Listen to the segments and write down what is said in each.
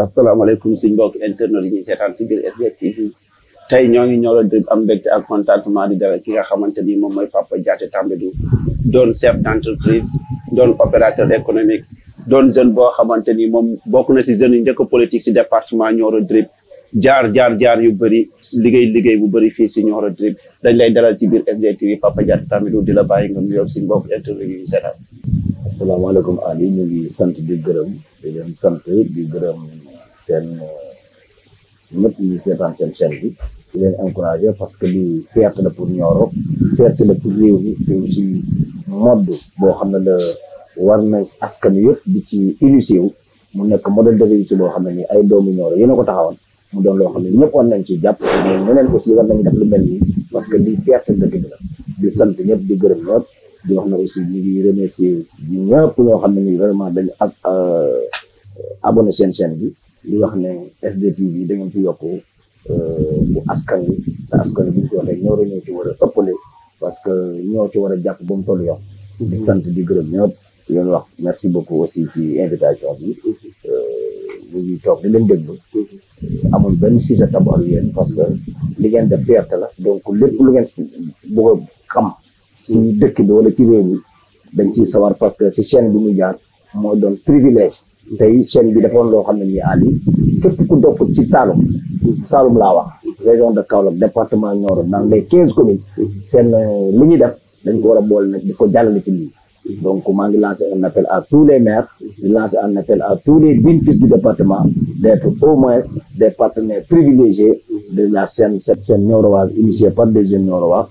asalaamaaleykum suñ mbokk internet yi ñuy seetaan si biir SBT TV tey ñoo ngi ñoro di am mbégte ak contentement di dalal ki nga xamante ni moom mooy Papa Diaté Tambadou doon chef d'entreprise doon opérateur économique doon jeune boo xamante ni moom bokk na si jeunes yi njëkk politique si département Nioro Drip jaar yu bëri liggéey bu bëri fii si Nioro Drip dañ lay dalal ci biir SBT TV Papa Diaté Tambadou di la bàyyi nga nuyoo suñ mbokk internet yi ñuy seetaan. asalaamaaleykum Ali ñu ngi sant di gërëm di leen sant di gërëm seen ñëpp ñu seetaan seen chaîne bi di leen encouragé parce que lii fierté la pour Nioro fierté la pour réew mi te aussi mode boo xam ne la war na askan yëpp di ci initié wu mu nekk modèle de réussite boo xam ne nii ay doomu Nioro yéen a ko taxawoon mu doon loo xam ne ñëpp war nañ ci jàpp mais ñeneen aussi war nañu def lu mel nii parce que lii fierté dëkk bi la di sant ñëpp di gërëm ñëpp di wax na aussi ñu ngi remercier ñëpp ñoo xam ne nii vraiment dañu ak abonné seen chaîne bi di wax ne SBT TV da ngeen fi yokk bu askan wi te askan wi bu ñu ko waxee Nioro ñoo ci war a ëppale parce que ñoo ci war a jàpp ba mu toll yoon di sant di gërëm ñëpp di leen wax merci beaucoup aussi ci invitation bi ñu ngi toog di leen déglu amul benn sujet tabou ak yéen parce que li ngeen def fierté la donc lépp lu ngeen bëgg a xam si dëkk bi wala ci réew mi dañ ciy sawar parce que si chaîne bi muy jaar mooy doon privilège tey chaîne bi dafa woon loo xam ne nii Ali képp ku dopp ci Saloum laa wax région de Kaolack département Nioro dans les 15 communes seen li ñuy def dañ ko war a boole nag di ko jàllale ci lii donc maa ngi lancé un appel à tous les maires di lancé un appel à tous les dignes fils du département d'être au moins des partenaires privilégiés de la chaîne cette chaîne nioroise initiée par des jeunes niorois.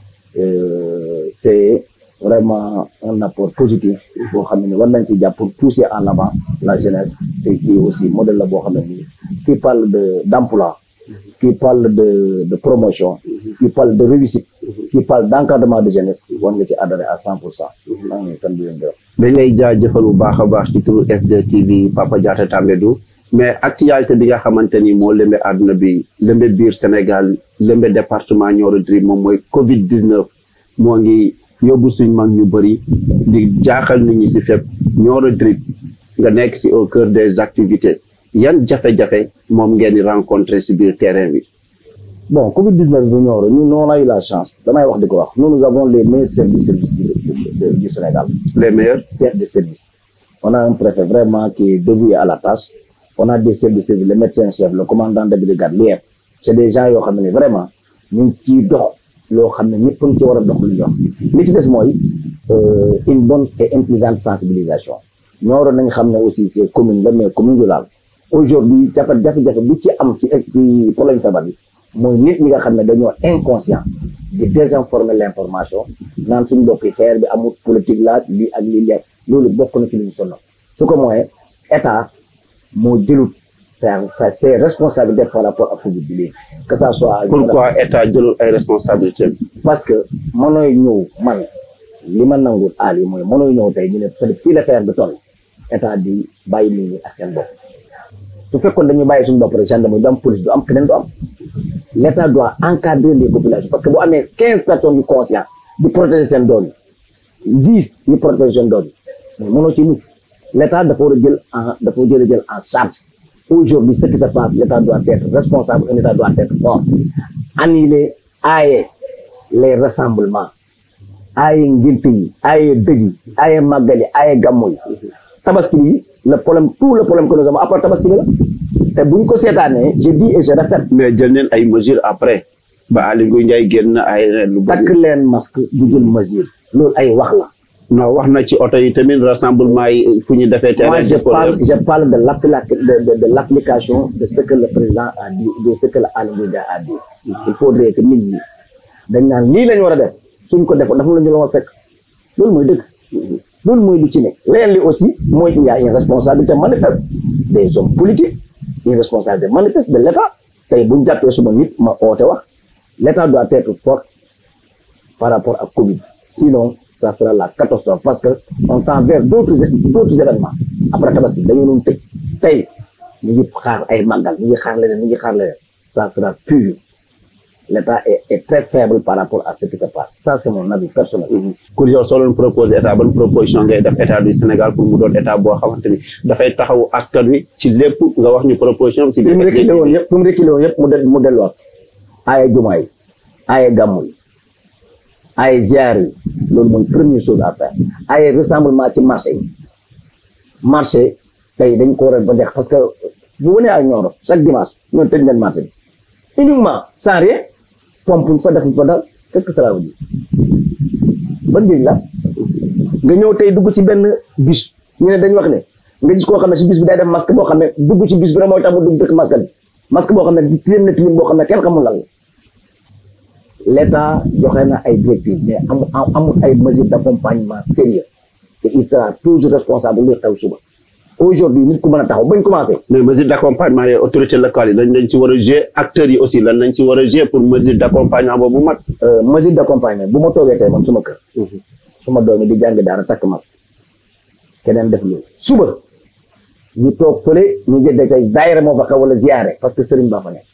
C'est vraiment un apport positif boo xam ne war nañ ci jàpp pour pousser en avant la jeunesse te kii aussi modèle la boo xam ne nii qui parle d'emploi qui parle de promotion qui parle de réussite qui parle d'encadrement de jeunesse war nga ci adhéré à 100%. maa ngi sant leen gërëm. dañ lay jaajëfal bu baax a baax ci turu SBT TV Papa Diaté Tambadou mais actualité bi nga xamante ni moo lëmbe àdduna bi lëmbe biir Sénégal lëmbe département Nioro Drip moom mooy Covid 19 moo ngi yóbbu suñ mag ñu bëri di jaaxal nit ñi si fépp Nioro Drip nga nekk si au cœur des activités yan jafe-jafe moom ngeen di rencontrer si biir terrain bi. bon Covid 19 bu Nioro ñun on a eu la chance damay wax di ko wax nous avons les meilleurs services du Sénégal. Les meilleurs chefs de service. On a un préfet vraiment qui est dévoué à la tâche. On a des services, le médecin-chef, le commandant de brigade, l'IEF. C'est des gens qui ont vraiment ñu ci dox loo xam ne ñëpp ci war a dox lu ñu wax li ci des mooy une bonne et intelligente sensibilisation. Nioro nañ xam ne aussi c'est commune la mais commune rurale. Aujourd'hui jafe-jafe bu ci am ci problème feebar bi mooy nit ñi nga xam ne dañoo inconscient di désinformer l'information naan suñu mbokk yi xeer bi amul politique la lii ak lii leer loolu bokk na ci li ñu sonal su ko mooy état moo jëlut ses responsabilités par rapport à Covid bi léegi que ça soit. Pourquoi état jëlul ay responsabilités. parce que mënooy ñëw man li ma nangul Ali mooy mënooy ñëw tey ñu ne fii la feer bi toll état di bàyyi nit ñi ak seen bopp su fekkoon dañuy bàyyi suñu bopp rek gendarmerie du am police du am keneen du am. L'État doit encadrer les populations parce que bu amee 15 personnes yu conscientes di protéger seen doom yi 10 ñu protéger seen doom yi mais mënoo ci mucc l'État dafa war a jël en charge aujourd'hui ce qui se passe l'État doit être responsable et l'État doit être fort annuler aaye les rassemblements aaye ngénte yi aaye dëj yi aaye màggal yi aaye gàmmu yi tabaski yi tout le problème que nous avons à part tabaski bi la te bu ñu ko seetaanee je dis et je répète. mais jël neen ay mesures après ba Aly Ngouille Ndiaye génn ay lu bëri. takk leen masque du jël mesure loolu ay wax la. non wax na ci oto yi tamit rassemblement yi fu ñu defee. terrain je parle de l'application de ce que le président a dit de ce que Aly Ngouille Ndiaye a dit. il faudrait que nit ñi dañ naan lii la ñu war a def suñ ko defoon dafa la ñu la war a fekk loolu mooy dëgg. loolu mooy lu ci ne leneen li aussi mooy il y a une responsabilité manifeste des hommes politiques. Une responsabilité manifeste de l'État tey bu ñu jàppee suma nit ma oote wax l'État doit être fort par rapport à Covid sinon ça sera la catastrophe parce que on tend vers d'autres événements après tabaski dañu doon tëj tey ñu ngi xaar ay màggal ñu ngi xaar leneen ça sera pur l'État est très faible par rapport à ce qui se passe. Ça, c'est mon avis personnel. Pour yow soo leen proposé état ban proposition ngay def état du Sénégal pour mu doon état boo xamante ni dafay taxaw askan wi ci lépp nga wax ñu proposition si su mu reculé woon yëpp mu delluwaat aaye jumaa yi aaye gàmmu yi aaye ziar yi loolu mooy première chose à faire aaye rassemblement ci marché tey dañ ko war a ba dex parce que bu wane ay Nioro chaque dimanche ñoo tëj leen marché bi uniquement sans rien pompe ñu fa def ñu fa dal qu'est-ce que cela veut dire ban njëriñ la nga ñëw tey dugg ci benn bus ñu ne dañ wax ne nga gis koo xam ne si bus bi day def masque boo xam ne dugg ci bus bi rek mooy tax mu dugg dëkk masque boo xam ne tilim na tilim boo xam ne kenn xamul lan la l'État joxe na ay directives mais amul ay mesures d'accompagnement sérieux et il sera toujours responsable lu xew suba aujourd'hui nit ku mën a taxaw bañ commencé. mais mesures d'accompagnement yi autorités locales yi lañ ci war a jouer acteurs yi aussi lan lañ ci war a jouer pour mesure d'accompagnement boobu mat. mesure d'accompagnement bu ma toogee tey man suma kër. suma doom yi di jàng daara takk masque keneen def loolu suba ñu toog fële ñu jëndee tey daayira moo fa xew wala ziyaare parce que sëriñ baa fa nekk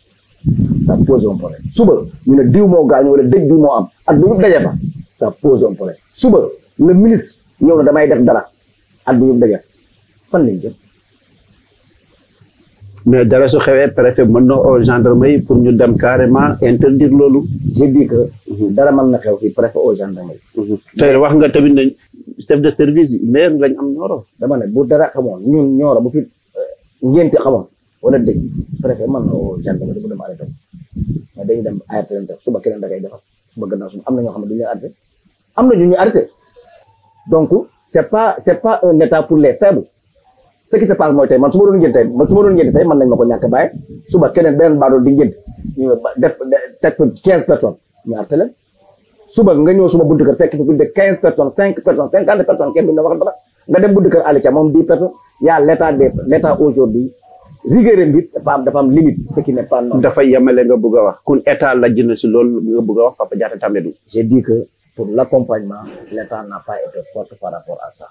ça pose un problème suba ñu ne diw moo gaañu wala dëj diw moo am ak bu ñu daje fa ça pose un problème suba le ministre ñëw na damay def dara ak bu ñu daje fan lañ jëm. mais dara su xewee préfet mën na au gendarmerie pour ñu dem carrément interdire loolu. j'ai dit que dara mën na xew fi préfet au gendarmerie. tey wax nga tamit ne chef de service maire lañ am Nioro. dama ne bu dara xamoon ñun Nioro bu fi ngénte xamoon wala dëgg préfet mën na au gendarmerie bu dem arrêté mais dañuy dem arrêté leen def suba keneen da koy defar suba gannaaw suba am na ñoo xam ne du ñu arrêté am na ñu ñu arrêté donc c'est pas un état pour les faibles. ce qui se passe mooy tey man su ma doon ngénte tey man nañ ma ko ñàkk bàyyi suba keneen beneen baadool di ngénte ñu def teg fa 15 personnes ñu arrêté leen suba nga ñëw suma buntu kër fekk fi plus de 15 personnes 5 personnes 50 personnes kenn du ne wax dara nga dem buntu kër Aliou Thiam moom 10 personnes y a l'état aujourd'hui rigueur bi dafa am limite ce qui n'est pas normal. dafa yemale nga bëgg a wax kun état la jënd si loolu nga bëgg a wax Papa Diatta Tambadou. j'ai dit que pour l'accompagnement l'état n'a pas été fort par rapport à ça.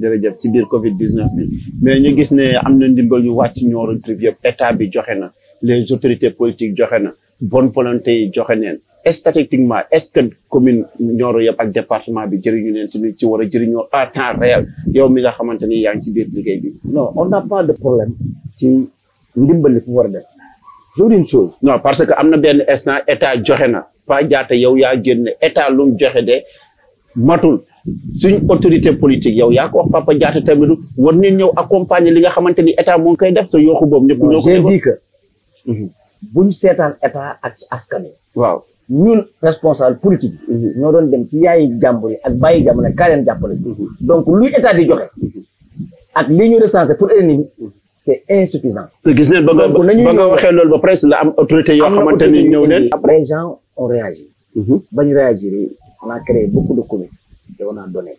jërëjëf ci biir Covid 19 bi mais ñu gis ne am na ndimbal yu wàcc Nioro trip yëpp état bi joxe na les autorités politiques joxe na bonne volonté yi joxe neen statistiquement est-ce que commune Nioro yëpp ak département bi jëriñu neen si li ci war a jëriñoo à temps réel yow mi nga xamante ni yaa ngi ci biir liggéey bi. non on n'a pas de problème ci ndimbal li fu war a def. je dis une chose. non parce que am na benn instant état joxe na Papa Diatta yow yaa génne état lu mu joxe de matul. suñ autorité politique yow yaa ko wax Papa Diatta Tambadou war nañ ñëw accompagner li nga xamante ni état moo ngi koy def sa yooxu boobu ñëpp ñoo ko j'ai dit que buñ seetaan état ak askan wi waaw ñun responsable politique ñoo doon dem ci yaayi jàmbur yi ak bàyyi jàmbur ne kaa leen jàppale donc luy état di joxe ak li ñu recensé pour ennemi c'est insuffisant. te gis neen ba nga waxee loolu ba presque la am autorité yoo xamante ni ñëw neen les gens ont réagi bañ réagir on a créé beaucoup de communes et on a donné.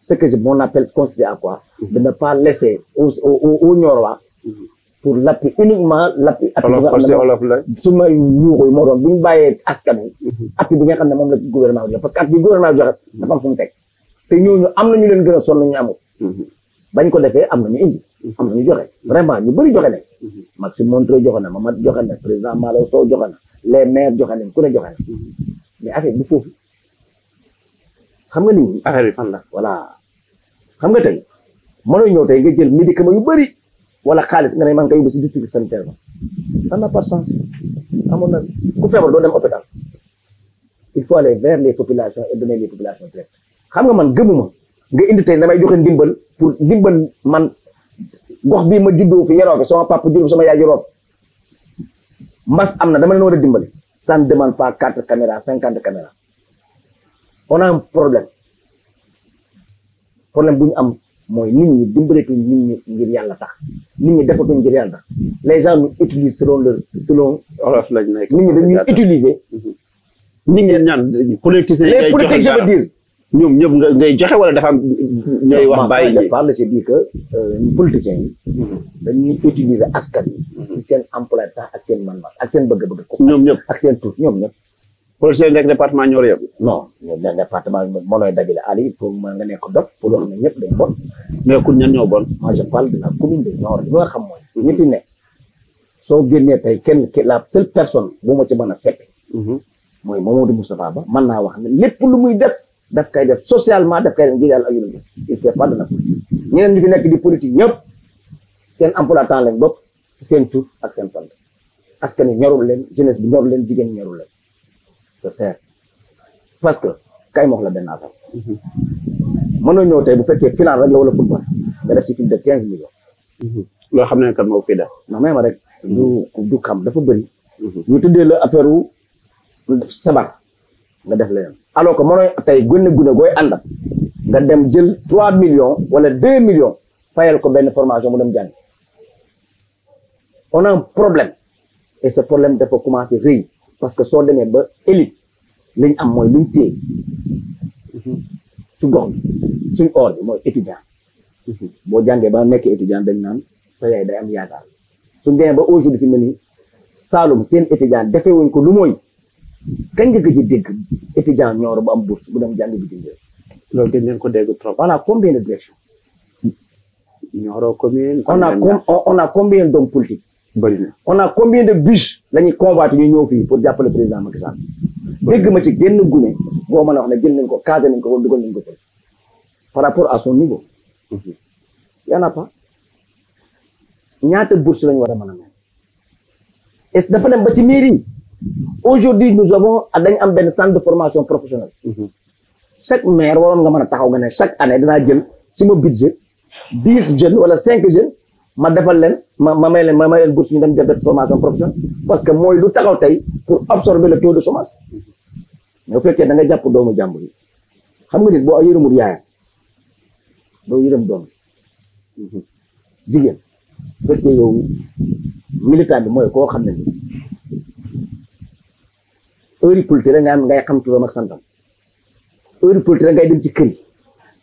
Ce que mon appel consiste à quoi? De ne pas laisser au Niorois pour l'appui, uniquement l'appui. Suma yuuxu moo doon bu ñu bàyyee askan wi appui bi nga xam ne moom la gouvernement bi joxe parce que appui bi gouvernement bi joxe dafa am fu mu teg te ñooñu am na ñu leen gën a sonn ñu amul bañ ko defee am na ñu indi am na ñu joxe vraiment ñu bëri joxe nañ Maxime Montreux joxe na Mamadou joxe na président Malaw Sow joxe na les maires joxe nañ ku ne joxe na mais affaire bi foofu xam nga ni affaire bi fan la voilà xam nga tey mënoo ñëw tey nga jël médicament yu bëri wala xaalis nga ne man nga yóbbu si district sanitaire ba ça n'a pas de sens amoon na ku feebar doo dem hôpital il faut aller vers les populations et donner les populations direct xam nga man gëmuma nga indi tey damay joxe ndimbal pour ndimbal man gox bii ma juddoo fi yaroo fi sama papa juddoo sama yaay yaroo mbas am na dama leen war a dimbali ça ne demande pas 4 caméras 50 caméras on a un problème bu ñu am mooy nit ñi dimbaletuñ nit ñi ngir yàlla tax nit ñi defatuñ ngir yàlla tax les gens nous utilisent selon olof lañ nekk nit ñi dañuy utiliser nit ñi ñaan politiciens les politiques je veux dire ñoom ñëpp ngay joxe wala dafa am ñooy wax bàyyi je parle je dis que politiciens yi dañuy utiliser askan yi si seen emploi de temps ak seen man-man ak seen bëgg-bëgg ñoom ñëpp ak seen tur ñoom ñëpp policiers nekk département Nioro yëpp non département mënooy dajale Ali pour mën nga nekk dof pour wax ne ñëpp dañ bon mais ku ñan ñoo bon moi je parle de la commune de Nioro li nga xam mooy ñi fi nekk soo génnee tey la seule personne bu ma ci mën a seppi mooy Mamadou Moustapha Ba mën naa wax ne lépp lu muy daf koy def socialement daf koy def ngir yàlla ak yéen il fait pas de la politique ñeneen ñi fi nekk di politique ñëpp seen emploi temps lañ bopp seen tur ak seen sant askan wi ñorul leen jeunesse bi ñorul leen jigéen ñorul leen c'est ça parce que kay ma wax la benn affaire mën na ñëw tey bu fekkee final rek la wala football nga def ci plus de 15 millions. loo xam ne kan moo fi def. non même rek. du xam dafa bëri. ñu tuddee la affaire wu sabar nga def leneen alors que mënooy tey gune gooy àndal nga dem jël 3 millions wala 2 millions fayal ko benn formation mu dem jàng on a un problème et ce problème dafa commencé rëy parce que soo demee ba élite liñ am mooy luñ téye su gox bi suñ or bi mooy étudiant boo jàngee ba nekk étudiant dañ naan sa yaay day am yaakaar suñ demee ba aujourd'hui fi mel ni Saloum seen étudiant defee wuñ ko lu mooy kañ nga gëj a dégg étudiant ñooro bu am bourse bu dem jàng bitim réew. loolu gën leen ko dégg trop. voilà combien de directions. Nioro commune. on a combien d'hommes politiques. bëri na on a combien de bus la ñuy convoité ñu ñëw fii pour jàppale président Macky Sall. dégg ma ci génn gune boo mën a wax ne jël nañ ko casé nañ ko wala dugal nañ ko par rapport à son niveau. y en a pas ñaata bourse lañ war a mën a may. est dafa dem ba ci mairie. Aujourd'hui, nous avons un centre de formation professionnelle. Chaque maire, chaque année, si mon budget, 10 jeunes ou 5 jeunes, je bourse de formation professionnelle. Parce que moi, je suis pour absorber le taux de chômage. Mais au fait, il y a des gens qui ont des gens. Vous savez, si vous avez des gens, vous avez des gens. Parce que les militaires, moi, je sais heure politique nga am ngay xam turam ak santam heure politique ngay dem ci kër yi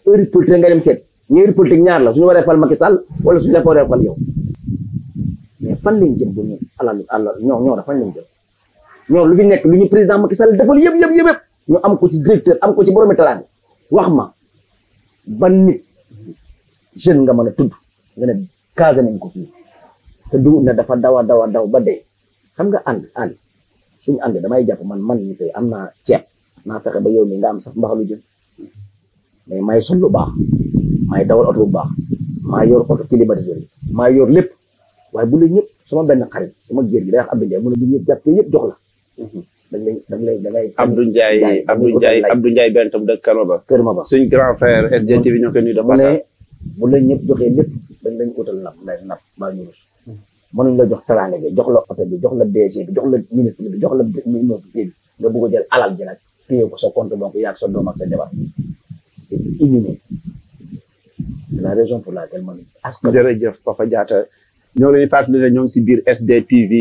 heure politique ngay dem seet ñeeri politique ñaar la suñu waree fal Macky Sall wala suñu la ko waree fal yow mais fan lañ jëm bu ñu alal ñoo dafa lañ jëm ñoo lu fi nekk lu ñu président Macky Sall defal yëpp ñu am ko ci directeur am ko ci borom talent wax ma ban nit jeune nga mën a tudd nga ne casé nañ ko fii te du ne dafa daw ba dee xam nga ànd suñu ànd damay jàpp man ñu tey am naa ceeb naa fexe ba yow mi nga am sax mbaxalu jën mais may sol lu baax may dawal oto bu baax maa yor oto climatiseur yi maa yor lépp waaye bu la ñëpp sama benn xarit sama géer gi day wax Abdou Ndiaye mu ne bu ñëpp jàppee yëpp jox la da ngay Abdou Ndiaye benn tam dëkk Kër Maba suñ grand frère SDTV ñoo ko nuyu mu ne bu la ñëpp joxee lépp dañ lañ utal napp baa ñu rus mënuñ la jox teraanga bi jox la oto bi jox la DG bi jox la ministre bi jox la ministre bi nga bëgg a jël alal ji nag téye ko sa compte donc yaag sa doom ak sa jabar c'est inhumain. C'est la raison pour laquelle man askan. jërëjëf Papa Diatta ñoo leen fàttali ne ñoo ngi si biir SDTV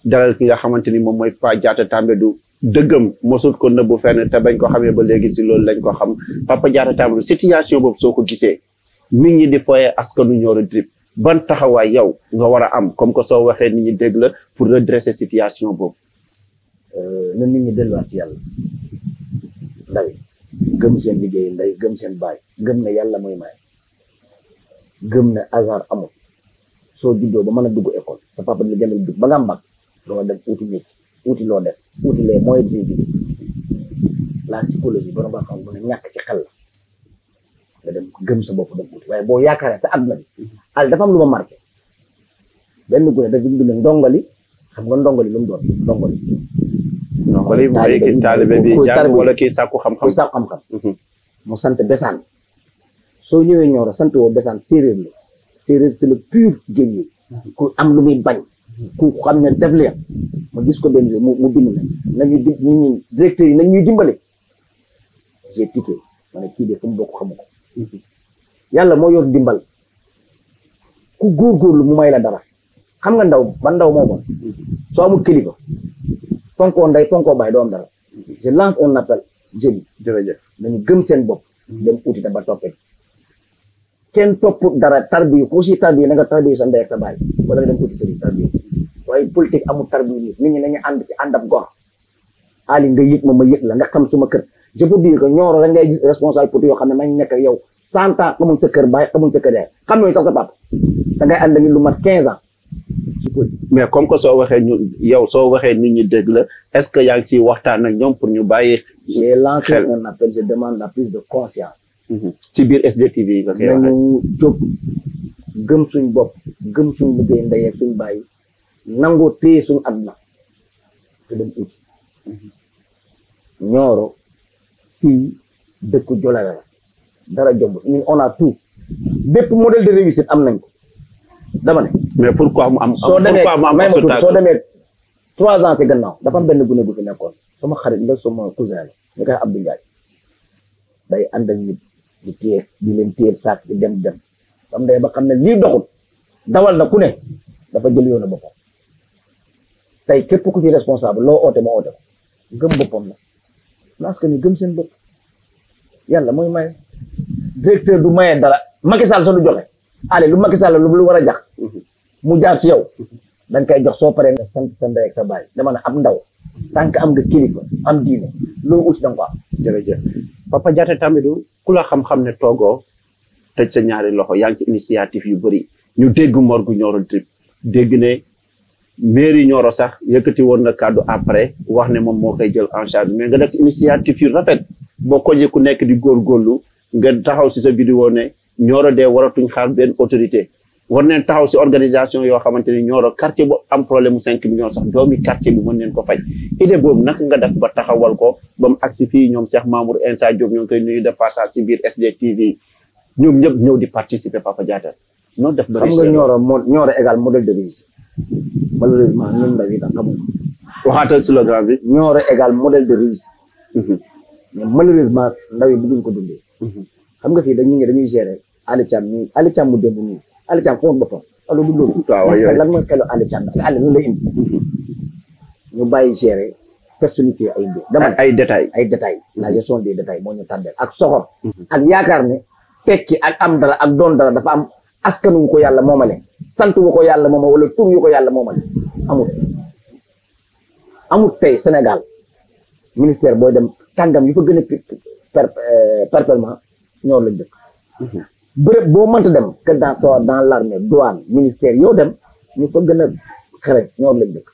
dalal ki nga xamante ni moom mooy Papa Diatta Tambadou dëggam mosut ko nëbbu fenn te bañ ko xamee ba léegi si loolu lañ ko xam Papa Diatta Tambadou situation boobu soo ko gisee nit ñi di foyee askanu Nioro Drip ban taxawaay yow nga war a am comme que soo waxee nit ñi dégg la pour redresser situation boobu. na nit ñi delluwaat ci yàlla ndaw gëm seen liggéey nday gëm seen baay gëm ne yàlla mooy may gëm ne hasard amul soo juddoo ba mën a dugg école sa papa dina jëndal dugg ba nga am bac doo dem uti métier uti loo def uti les moyens de vie la psychologie borom ba xam ne ñàkk ci xel la nga dem gëm sa bopp dem uti waaye boo yaakaaree sa àdduna bi al dafa am lu ma marqué benn gune dafa bind ndongali xam nga ndongali lu mu doon ndongali mooy ki taalibe bi jàng wala kii sàkku xam-xam mu sant Besaan soo ñëwee Nioro sant woo Besaan séeréer la séeréer c'est le pur guerrier ku am lu muy bañ ku xam ne def leen ma gis ko benn mu bind ne nañu di ñi directeur yi nañ ñuy dimbale j'ai tiqué ma ne kii de fu mu bokk xamu ko yàlla moo yor dimbal ku góorgóorlu mu may la dara xam nga ndaw ba ndaw moo bon soo amul kilifa fonkoo nday fonkoo baay doo am dara je lance un appel jeunes yi jërëjëf nañu gëm seen bopp dem uti da ba toppee kenn topp dara tarbiyu ku si tarbiyu na nga tarbiyu sa ndey ak sa baay wala nga dem uti sëriñ tarbiyu waaye politique amul tarbiyu nit ñi nañu ànd ci ànd ab gor Ali nga yëg ma yëg la nga xam suma kër je peux dire que Nioro rek ngay gis responsable politique yoo xam ne nañ nekk ak yow 100 ans xamuñ sa kër baay xamuñ sa kër yaay xam nañ sax sa papa da ngay ànd ak lu mat 15 ans politique. mais comme que soo waxee ñu yow soo waxee nit ñi dégg la est-ce que yaa ngi ciy waxtaan ak ñoom pour ñu bàyyi. j'ai lancé un appel, je demande la prise de conscience. ci biir SDTV yi nga koy waxee. nañu jóg gëm suñ bopp gëm suñ liggéey ndey ak suñ bàyyi nangoo téye suñ àdduna te dem uti. Nioro fii dëkku jolale la dara jomb ñun on a tout bépp modèle de réussite am nañ ko dama ne. mais pourquoi mu am. soo demee may ma tudd soo demee 3 ans ci gannaaw dafa am benn gune gu fi nekkoon sama xarit la sama cousin la ñu koy Abdou Ndiaye day ànd ak nit di téye di leen téye saak di dem am day ba xam ne lii doxul dawal na ku ne dafa jël yoonu boppam tey képp ku ci responsable loo oote ma oote ko gëm boppam la parce que ni gëm seen bopp yàlla mooy maye directeur du maye dara Macky Sall sax du joxe allez lu Macky Sall lu war a jax mu jaar ci yow dañ koy jox soo paree nga sant sa ndey ak sa baay dama ne ab ndaw tant que am nga kilifa am diine loolu ut da nga ko am. jërëjëf Papa Diatta Tambadou ku la xam-xam ne toogoo tëj sa ñaari loxo yaa ngi ci initiative yu bëri ñu dégg morgu Nioro Trip dégg ne mairie Nioro sax yëkkati woon na kàddu après wax ne moom moo koy jël en charge mais nga def ci initiative yu rafet boo ko ku nekk di góorgóorlu nga taxaw si sa vidéo ne Nioro de waratuñ xaar benn autorité war neen taxaw si organisation yoo xamante ni Nioro quartier bu am problème mu 5 millions sax doomi quartier bi mën neen ko faj idée boobu naka nga def ba taxawal ko ba mu agsi fii ñoom Cheikh Mamour Insa Diop ñoo ngi koy nuyu de passage si biir SDTV ñoom ñëpp ñëw di participer Papa Diatta noo def ba xam nga Nioro égal modèle de réussite malheureusement ñun ndaw yi tax xamuñ ko waxaatal slogan bi Nioro égal modèle de réussite mais malheureusement ndaw yi bëgguñ ko dundee xam nga fii dañuy gérer Ali Thiam mu démb nii Ali Thiam xamul boppam alors du loolu lan mooy xelu Ali Thiam ak Ali lan la indi ñu bàyyi gérer personnifier ay mbir dama ay détails la gestion des détails moo ñu tàmbeel ak soxor ak yaakaar ne tekki ak am dara ak doon dara dafa am askan wu ko yàlla moomale sant wu ko yàlla moomale wala tur yu ko yàlla moomale amul tey Sénégal ministère booy dem kàngam yu fa gën a perpétuellement ñoo lañ dëkk bërëb boo mënta dem que dans l'armée douane ministère yoo dem ñu fa gën a xereñ ñoo lañ dëkk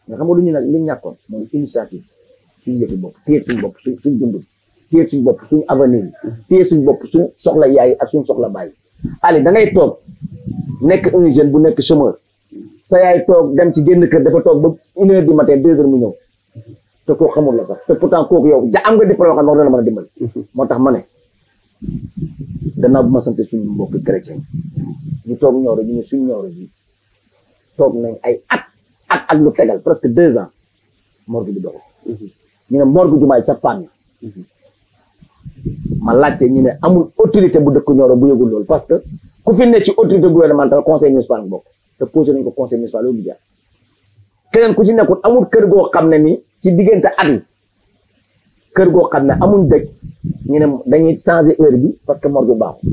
nga xam nga lu ñu nag li ñàkkoon mooy initiative suñu yëfi bopp téye suñu bopp suñ dund téye suñu bopp suñu avenir téye suñu bopp suñu soxla yaay ak suñu soxla baay ali da ngay toog nekk un jeune bu nekk chômeur sa yaay toog dem ci génn kër dafa toog ba 1h du matin 2h mu ñëw te kooku xamul la sax te pourtant kooku yow am nga diplôme xam nga dana mën a dimbali moo tax ma ne gannaaw bu ma sant suñu mbokk chrétien ñu toog Nioro ñu ne suñu Nioro bi toog nañ ay at lu tegal presque 2 ans morgue bi doxul ñu ne morgue jumaay sa panne ma laajte ñu ne amul autorité bu dëkk Nioro bu yëgul loolu parce que ku fi ne ci autorité gouvernementale conseil municipal nga bokk te posé nañ ko conseil municipal loolu jaar keneen ku ci nekkul amul kër goo xam ne ni ci diggante at yi kër goo xam ne amuñ dëj ñu ne dañuy changer heure bi parce que morgue baaxul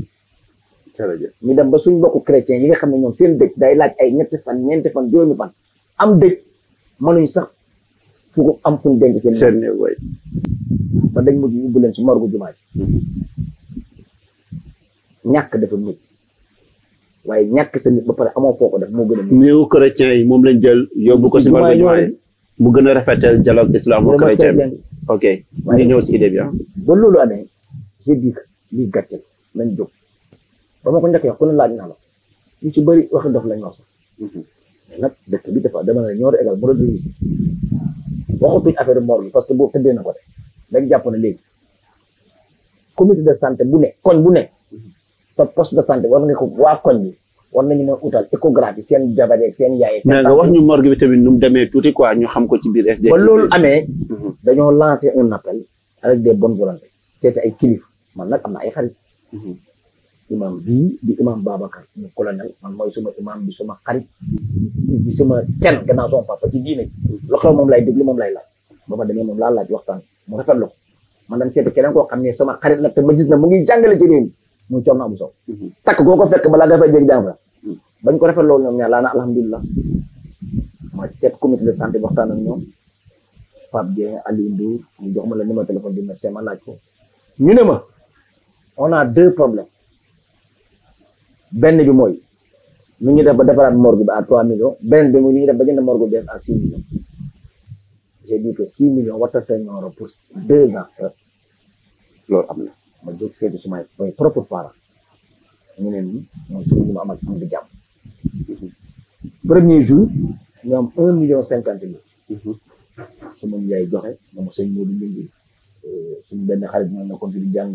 ñu dem ba suñ bokku chrétien yi nga xam ne ñoom seen dëj day laaj ay 3 fan 4 fan 5 fan am dëj mënuñ sax fu ko am fuñ denc seen way ba dañ mujj yóbbu leen si morgue jumaa ji ñàkk dafa métti waaye ñàkk sa nit ba pare amoo foo ko def moo gën a métti néew chrétien yi moom lañ jël yóbbu ko si morgue jumaa ji mu gën a rafetal dialogue islamo-chrétien bi ok ñu ñëw si idée bi ba loolu amee j'ai dit lii gàcce lañ jóg ba ma ko njëkk wax ku ne laaj naa la ñu ci bëri waxi dof lañ wax mais nag dëkk bi dafa dama ne Nioro égal modèle de réussite waxatuñ affaire morgue parce que boobu tëddee na ko de dañ jàpp ne léegi comité de santé bu ne koñ bu ne sa poste de santé war nga ko waa koñ bi war nañu ne utal échographie seen jabar ak seen yaay. mais nga wax ñu morgue bi tamit nu mu demee tuuti quoi ñu xam ko ci biir SDTV. ba loolu amee. dañoo lancé un appel avec des bonnes volontés. seeti ay kilifa man nag am na ay xarit. imam bii di imam Babacar mu colonel man mooy suma imam bi suma xarit. di suma kenn gannaaw sama papa ci diine lu xew moom lay déglu moom lay laaj. ba ma demee moom laa laaj waxtaan mu rafetlu ko man dañ seeti keneen koo xam ne sama xarit la te ma gis na mu ngi jàngale ci réew mi muy Thierno Abou Sow. takk goo ko fekk balaa nga fay jéggi jàng fa bañ ko rafet loolu ñoom ñaar laa na alhamdulilah ma seet comité de santé waxtaan ak ñoom Pape Dieng Aliou Ndour ñu jox ma la numéro téléphone du médecin ma laaj ko ñu ne ma on a 2 problèmes benn bi mooy ñu ngi def ba defaraat morgue bi à 3 millions beneen bi ñu ngi def ba jënd morgue bi à 6 millions j'ai dit que 6 millions warta fay Nioro pour 2 ans loolu am na ma jóg seeti sumay propre parents ñu ne nii mooy suñu ma am ak am di jàmm premier jour ñu am 1,50 million suma yaay joxe moom sëñ Modou Ngingue suñu benn xarit ñoo nekkoon fi di jàng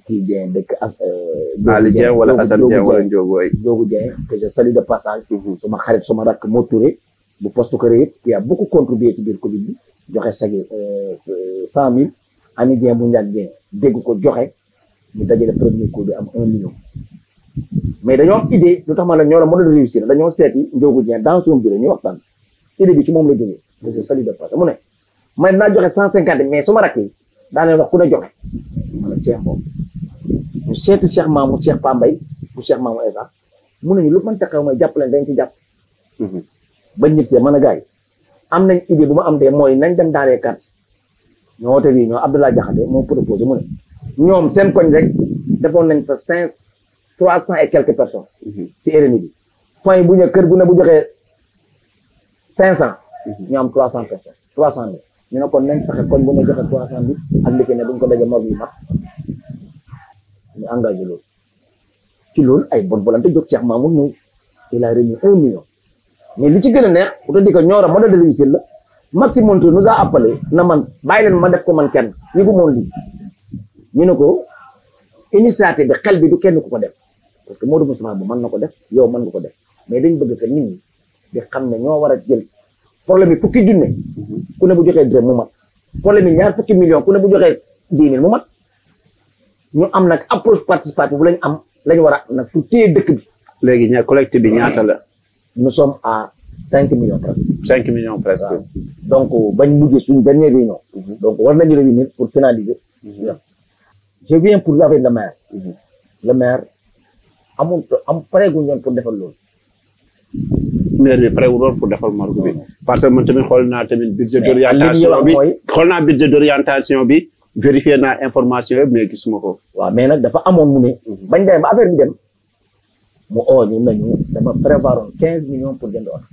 kii Dieng dëkk Ali Dieng wala Assane Dieng wala Ndiogu Dieng que je salue de passage suma xarit suma rakk moo Touré bu poste Kër yëpp qui a beaucoup contribué ci biir Covid bi joxe chaque 100 000 Ami Dieng bu Ndiaye Dieng dégg ko joxe ñu dajale premier coup bi am 1 million mais dañoo am idée lu tax ma la Nioro mën a réussir dañoo seeti Ndiogu Dieng dans son bureau ñu waxtaan idée bi ci moom la jógee que je salue de passage mu ne man naa joxe 150 mais suma rakk yi daa leen wax ku ne joxe ma ne Cheikh moom ñu seeti Cheikh Mamou Cheikh Pambay bu Cheikh Mamou Esa mu ne ñu lu mën taxaw mooy jàppale dañ ci jàpp ba ñëpp see mën a gars yi am nañ idée bu ma am de mooy nañ dem dans les quartiers ñoo woote bii ñoo Abdoulaye Diakhaté moo proposé mu ne ñoom seen koñ rek defoon nañ fa 300 et quelques personnes ci RNI bi foy bu ñu kër bu ne bu joxee 500 ñu am 300 personnes 300 000 ñu ne kon nañ fexe koñ bu ne joxe 300 000 ak li fi ne buñ ko daje morgue yi mat ñu engagé loolu ci loolu ay bonne volonté jóg Cheikh Mamour ñëw il a remis 1 million mais li ci gën a neex pour te dire que Nioro modèle de réussite la Maxime Montour nous a appelé na man bàyyi leen ma def ko man kenn yëgu moon lii ñu ne ko initiative bi xel bi du kenn ku ko def parce que Modou Moustapha bu mën na ko def yow mën nga ko def mais dañ bëgg que nit ñi di xam ne ñoo war a jël problème yi fukki junne ku ne bu joxee dërëm mu mat problème yi ñaar fukki million ku ne bu joxee 10 000 mu mat ñu am nag approche participative bu lañ am lañ war a nag pour téye dëkk bi. léegi ña collecte bi ñaata la. nous sommes à 5 millions presque. 5 millions presque. waaw donc bañ mujjee suñu dernière réunion. donc war nañu réunir pour finaliser. je viens pour avec le maire. le maire am pareeguñu woon pour defal loolu. maire bi pare wu doon pour defal morgue bi parce que man tamit xool naa tamit budget d'orientation bi xool naa budget d'orientation bi vérifier naa information yëpp mais gisuma ko. waaw mais nag dafa amoon mu ne. bañ demee ba affaire bi dem mu oo ñu nañu dama prévoir 15 millions pour jënd oto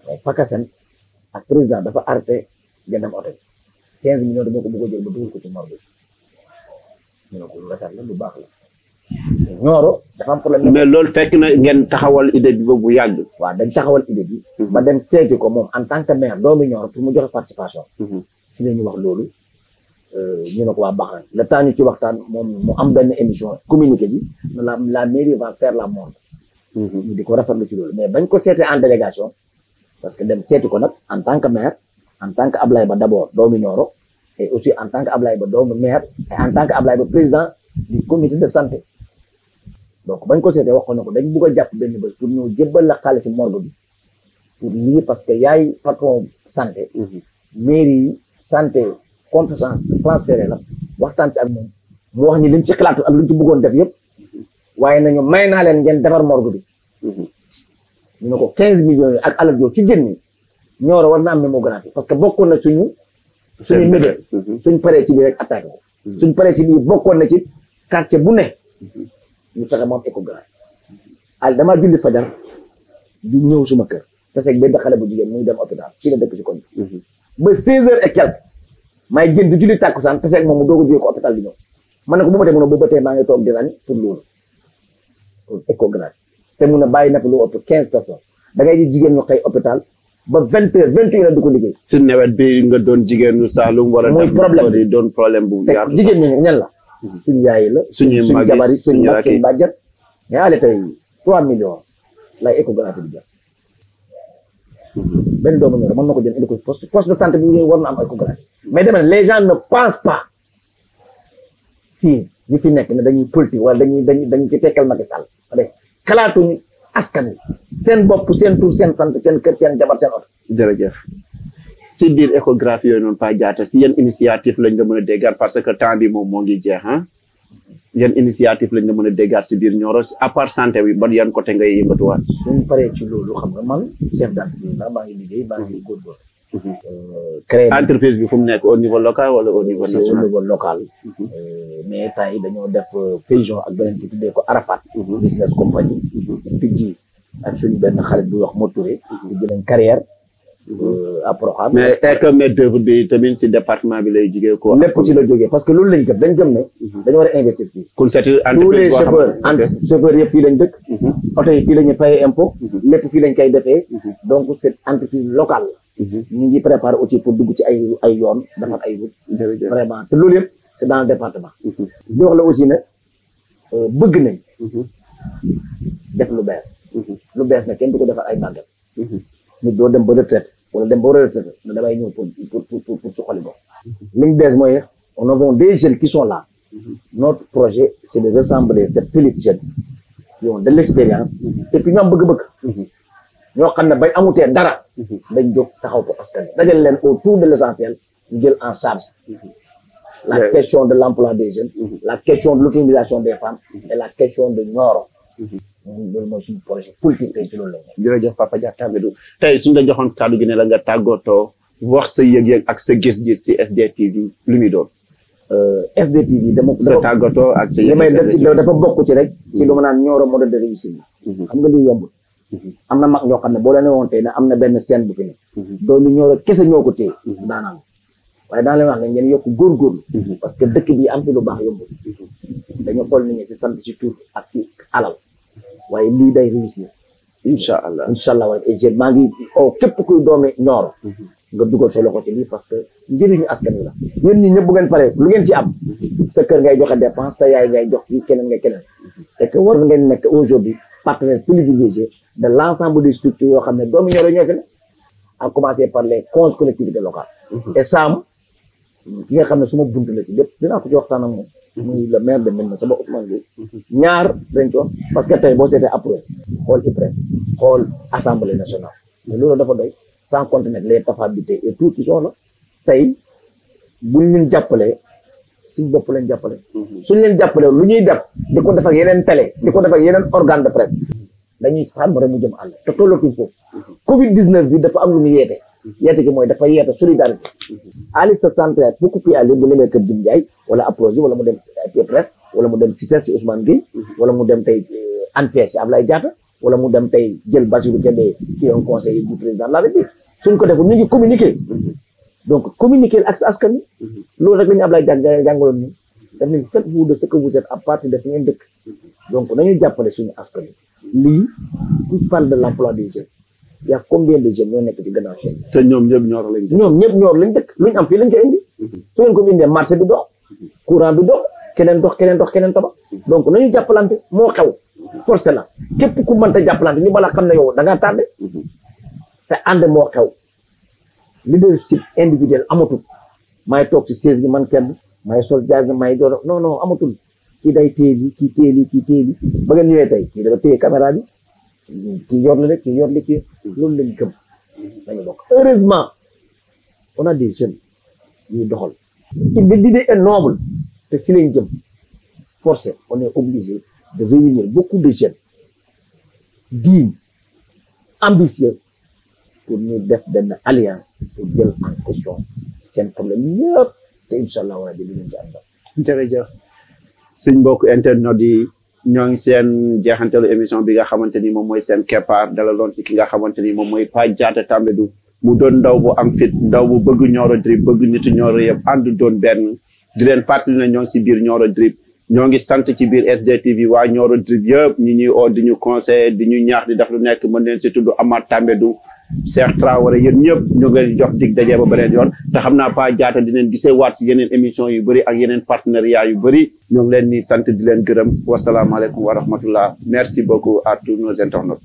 mais Pakasen ak président dafa arrêté jëndam oto bi 15 millions dama ko bëgg a jël ba dugal ko ci morgue bi ñu ne ko lu rafet la lu baax la. Nioro dafa am problème. mais loolu fekk na ngeen taxawal idée bi ba bu yàgg. waaw dañ taxawal idée bi. ba dem seeti ko moom en tant que maire doomu Nioro pour mu joxe participation. si la ñu wax loolu ñu ne ko waa baax na le temps ñu ci waxtaan moom mu am benn émission communiqué bi la mairie va faire la morgue. ñu di ko rafetlu ci loolu mais bañ ko seetee en délégation parce que dem seeti ko nag en tant que maire en tant que Ablaye Ba d'abord doomu Nioro et aussi en tant que Ablaye Ba doomu maire et en tant que Ablaye Ba président du comité de santé. donc bañ ko seetee waxoon na ko dañ bëgg a jàpp benn bés pour ñëw jébbal la xaalis ci morgue bi pour lii parce que yaay patron santé. mairie santé compétence transféré la waxtaan ci ak moom mu wax ni liñ ci xalaatu ak luñ ci bëggoon def yëpp waaye nañu may naa leen ngeen defar morgue bi. ñu ne ko 15 millions yi ak alal joo ci génne Nioro war na am mémographie parce que bokkoon na suñu mébét suñ paree ci lii rek attaqué ko. suñ paree ci lii bokkoon na ci quartier bu ne. ñu fexe moom échographie dama julli fajar di ñëw suma kër te fekk benn xale bu jigéen muy dem hôpital fii la dëkk ci koñ ba 16h et quelque may génn di julli tàkkusaan te fekk moom mu doog a jógee ko hôpital bi ñëw man ne ko bu ma tee mun a booba tey maa ngi toog di rañ pour loolu pour échographie te mun a bàyyi na fi lu ëpp 15 personnes da ngay di jigéen ñu xëy hôpital ba 20h 21h di ko liggéey. si nawet bi nga doon jigéenu Saalum wala mooy problème bi doon problème bu yaatu jigéen ñi ñan la suñu yaay la suñu jabar yi suñu mag suñu bàjjet mais allez tey 3 millions lay échographie bi jar benn doomu Nioro mën na ko jël indi ko poste de santé bi war na am échographie mais dama ne les gens ne pensent pas fii ñu fi nekk ne dañuy politique wala dañuy ci tekkal Macky Sall xalaatuñu askan wi seen bopp seen tur seen sant seen kër seen jabar seen oto. jërëjëf ci biir échographie yooyu noonu Pa Diatta si yan initiative lañ la mën a déggaat parce que temps bi moom moo ngi jeex yan initiative lañ la mën a déggaat si biir Nioro à part santé bi ban yan côté ngay yëngatuwaat. suñ paree ci loolu xam nga man chef d'entreprise la maa ngi liggéey maa ngi góorgóorlu créé entreprise bi fu mu nekk au niveau local wala au niveau national? au niveau local. mais temps yi dañoo def fusion ak beneen bi tuddee ko Arafat business compagnie. tijji ak suñu benn xarit bu wax Mo Touré. tijji nañ carrière. à programme. mais est-ce que main d'œuvre bi tamit ci département bi lay jógee ko. lépp ci la jógee parce que loolu lañ gëm dañ gëm ne. dañu war a investir fii. kon c'est tous les chauffeurs yëpp fii lañ dëkk. oto yi fii la ñuy fayee impôt. lépp fii lañ koy defee. donc cette entreprise locale. ñu ngi préparé aussi pour dugg ci ay yoon defar ay route. vraiment te loolu yëpp c'est dans le département. di wax la aussi ne bëgg nañ. def lu bees. lu bees nag kenn du ko defar ay màggal. nit doo dem ba retraite wala dem ba retraite na damay ñëw pour suqali ko. liñ bees mooy on avons des jeunes qui sont là. notre projet c'est de rassembler cette élite jeune qui ont de l'expérience et puis ñu am bëgg-bëgg. ñoo xam ne bañ amutee dara. dañ jóg taxaw ko askan wi dajale leen autour de l'essentiel ñu jël en charge la question de l'emploi des jeunes, la question de l'autonomisation des femmes et la question de Nioro. loolu mooy suñu projet politique tey ci loolu la ñu. jërëjëf Papa Dia Tambadou tey suñu la joxoon kàddu gi ne la nga tàggatoo wax sa yëg-yëg ak sa gis-gis ci SDTV lu muy doon. SDTV dama sa tàggatoo ak sa yëg-yëg dafa bokk ci rek. ci lu ma naan Nioro modèle de réussite. xam nga lii yombul. am na mag ñoo xam ne boo leen woon tey ne am na benn scène bu fi ne. doolu Nioro kese ñoo ko téye. daanaka waaye daan leen wax ne ngeen yokk góorgóorlu. parce que dëkk bi am fi lu baax yombul. dañoo xool nit ñi ci sant ci tur ak ci alal. waaye lii day réussir. incha allah waaye et maa ngi képp kuy doomi Nioro. nga dugal sa loxo ci lii parce que njëriñu askan wi la. yéen ñi ñëpp bu ngeen paree lu ngeen ci am. sa kër ngay joxe dépense sa yaay ngay jox ci keneen ngay keneen. et que war ngeen nekk aujourd'hui partenaire privilégié de l'ensemble des structures yoo xam ne doomi Nioro ñoo fi ne. à commencer par les collectivités locales. et Sam ki nga xam ne suma buntu la ci lépp dinaa ko ci waxtaan ak moom. muy le maire de Médina Sama Ousmane Gueye. ñaar dañ ko parce que tey boo seetee après xool IPRES xool assemblée nationale. mais loolu dafa doy sans compter nag les capacités et tout qui sont là tey buñ leen jàppalee suñ bopp lañ jàppale. suñ leen jàppalee lu ñuy def di ko def ak yeneen télé di ko def ak yeneen organe de presse dañuy sàmm rek mu jëm àll te tollatuñ foofu. Covid 19 bi dafa am lu mu yeete. yeete gi mooy dafa yeete solidarité. Ali sa centre beaucoup plus à l'heure bu demee kër Jim Ndiaye wala Approche wala mu dem IPRES wala mu dem CICES si Ousmane Gueye wala mu dem tey ANPEJ si Ablaye Diatta wala mu dem tey jël Bassirou Kébé qui est un conseiller du président de la République suñ ko defee ñu ngi communiquer donc communiquer ak sa askan wi loolu rek la ñu Ablaye Diatta jàngaloon ni daf nañ faites-vous de ce que vous êtes à partir de fi ngeen dëkk donc nañu jàppale suñu askan wi lii ku parle de l'emploi des jeunes il y a combien de jeunes ñoo nekk ci gannaaw chaîne te ñoom ñëpp Nioro lañ dëkk. ñoom ñëpp Nioro lañ dëkk luñ am fii lañ ko indi su ngeen ko indee marché bi dox courant bi dox keneen tabax donc nañu jàppalante moo xew forcé la képp ku mënta jàppalante ñu bala xam ne yow da ngaa tardé te ànd moo xew leadership individuel amatul maay toog ci siège bi man kenn maay sol jaas maay door non amatul kii day téye li kii téye li kii téye li ba ngeen ñëwee tey kii dafa téye caméra bi kii yor la rek kii yor li kii loolu lañ gëm dañu bokk heureusement on a des jeunes yuy doxal l'idée est noble te si lañ jëm forcé on est obligé de réunir beaucoup de jeunes dignes ambitieux pour ñu def benn alliance pour jël en question seen problème yëpp te incha allah war a jël dinañ ci am jërëjëf suñ mbokk internet yi ñoo ngi seen jeexantalu émission bi nga xamante ni moom mooy seen keppaar dalaloon si ki nga xamante ni moom mooy Pa Diatta Tambadou mu doon ndaw bu am fit ndaw bu bëgg Nioro Drip bëgg nitu Nioro yëpp ànd doon benn di leen fàttali na ñoo ngi si biir Nioro Drip ñoo ngi sant ci biir SDTV waa Nioro Drip yëpp ñi ñuy oo di ñu conseiller di ñu ñaax di def lu nekk mën leen si tudd Amath Tambadou Cheikh Traoré yéen ñëpp ñu ngi leen jox dig daje ba beneen yoon te xam naa Pa Diatta di leen gisee waat si yeneen émission yu bëri ak yeneen partenariat yu bëri ñoo ngi leen di sant di leen gërëm wasalaamaaleykum wa rahmatullah merci beaucoup à tous nos internautes